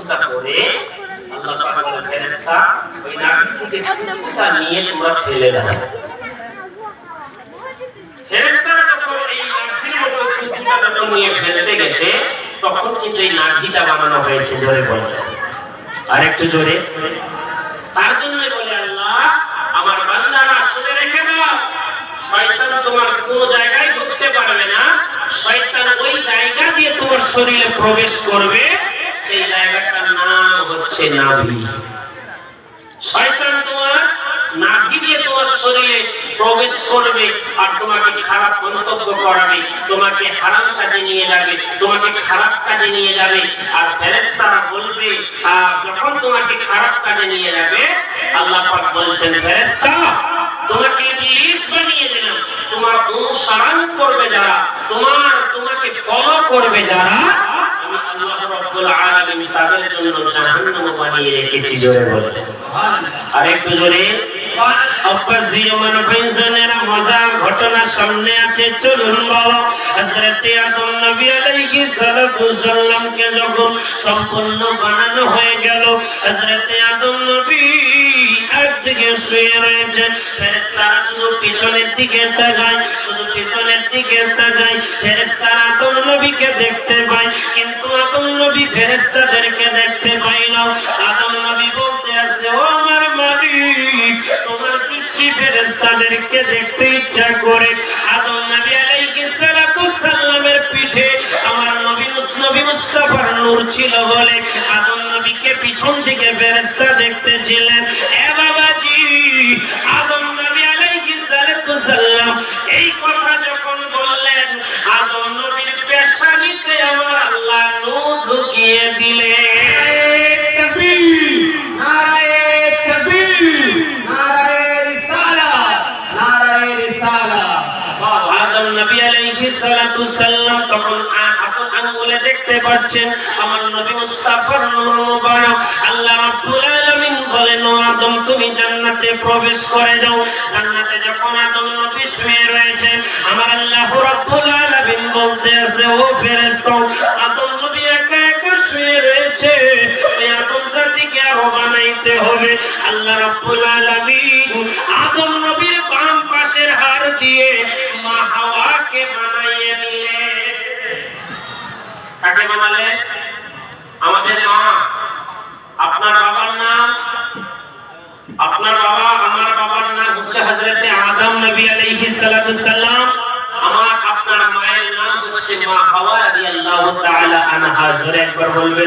সুজুদটা করে আল্লাহ পাক বলেন ফেরেশতা ওই নাভি থেকে সুজুদটা নিয়ে তোমরা ফেলে দাও। ফেরেশতারা যখন এই নাভির মতো সুজুদটা যখন নিয়ে ফেলতে গেছে তখন কিন্তু এই নাভিটা বানানো হয়েছে, জোরে বলে আর একটু জোরে। তার জন্য বলে আল্লাহ আমার বান্দারা শুনে রেখে দাও, শয়তান তোমার কোন জায়গায় ঢুকতে পারবে না, শয়তান ওই জায়গা দিয়ে তোমার শরীরে প্রবেশ করবে, সেই জায়গাটার নাম হচ্ছে নাভি। শয়তান তোমার নাভি দিয়ে তোমার শরীরে প্রবেশ করবে আর তোমাকে খারাপ মন্তব্য করাবে, তোমাকে হারাম কাজে নিয়ে যাবে, তোমাকে খারাপ কাজে নিয়ে যাবে। আর ফেরেশতারা বলবে যখন তোমাকে খারাপ কাজে নিয়ে যাবে আল্লাহ পাক বলছেন ফেরেশতা তোমাকে ইবলিস বানিয়ে দিলাম, তোমার অনুসরণ করবে যারা, তোমাকে ফলো করবে যারা, আমি আল্লাহ রাব্বুল আলামিন তাদের জন্য জাহান্নাম বানিয়ে রেখেছি, জোরে বলে আর একটু জোরে। মজার ঘটনা সামনে আছে, চলুন বাবা। হযরত আদম নবী আলাইহিস সালামকে যখন সম্পূর্ণ বানানো হয়ে গেল, হযরত আদম নবী একদিকে শুয়ে রয়েছেন, ফেরেশতারা শুধু পিছনের দিকে তাকায়, শুধু পিছনের দিকে তাকায়। ফেরেশতারা আদম নবীকে দেখতে পায় কিন্তু আদম নবী ফেরেশতাদেরকে দেখতে পায় না। আদম নবী বলতে আছে ও আমার মালিক, তোমার সৃষ্টি ফেরেশতাদেরকে দেখতে ইচ্ছা করে। আদম নবী আলাইহিস সালামের পিঠে আমার নবী মুস্তাফার নূর ছিল বলে আদম নবীকে পিছন থেকে ফেরেশতা দেখতেছিলেন। এ বাবাজি, আদম নবী আলাইহিস সালাম এই কথা যখন বললেন আদম নবীর পেশানিতে আমার আল্লাহ নূর ঢুকিয়ে দিলেন। তাকবীর, নারায়ে তাকবীর, নারায়ে রিসালাত, নারায়ে রিসালাত। আদম নবী আলাইহিস সালাম তখন আঙ্গুলে দেখতে পাচ্ছেন আমার নবী মুস্তাফার নূর মুবারক। আল্লাহ রাব্বুল আলামিন বলেন ও আদম তুমি জান্নাতে প্রবেশ করে যাও। জান্নাতে যখন আদম নবী শুয়ে রয়েছেন আমার আল্লাহ রাব্বুল আলামিন বলতে আছে ও ফেরেশতা আদম নবী একা একা শুয়ে রয়েছে, এই আদম জাতিকে আরো বানাইতে হবে। আল্লাহ রাব্বুল আলামিন আদম নবীর বাম পাশের হাড় দিয়ে মা হাওয়াকে বানাইয়ে দিলেন। কাকে বানালেন? আমাদের মা। আপনার বাবার নাম, আপনার বাবা আমার বাবার নাম হচ্ছে হযরত আদম নবী আলাইহিস সালাম, আমার আপনার মায়ের নাম হচ্ছে মা হাওয়া রাদিয়াল্লাহু তাআলা আনহা। জোরে একবার বলবেন।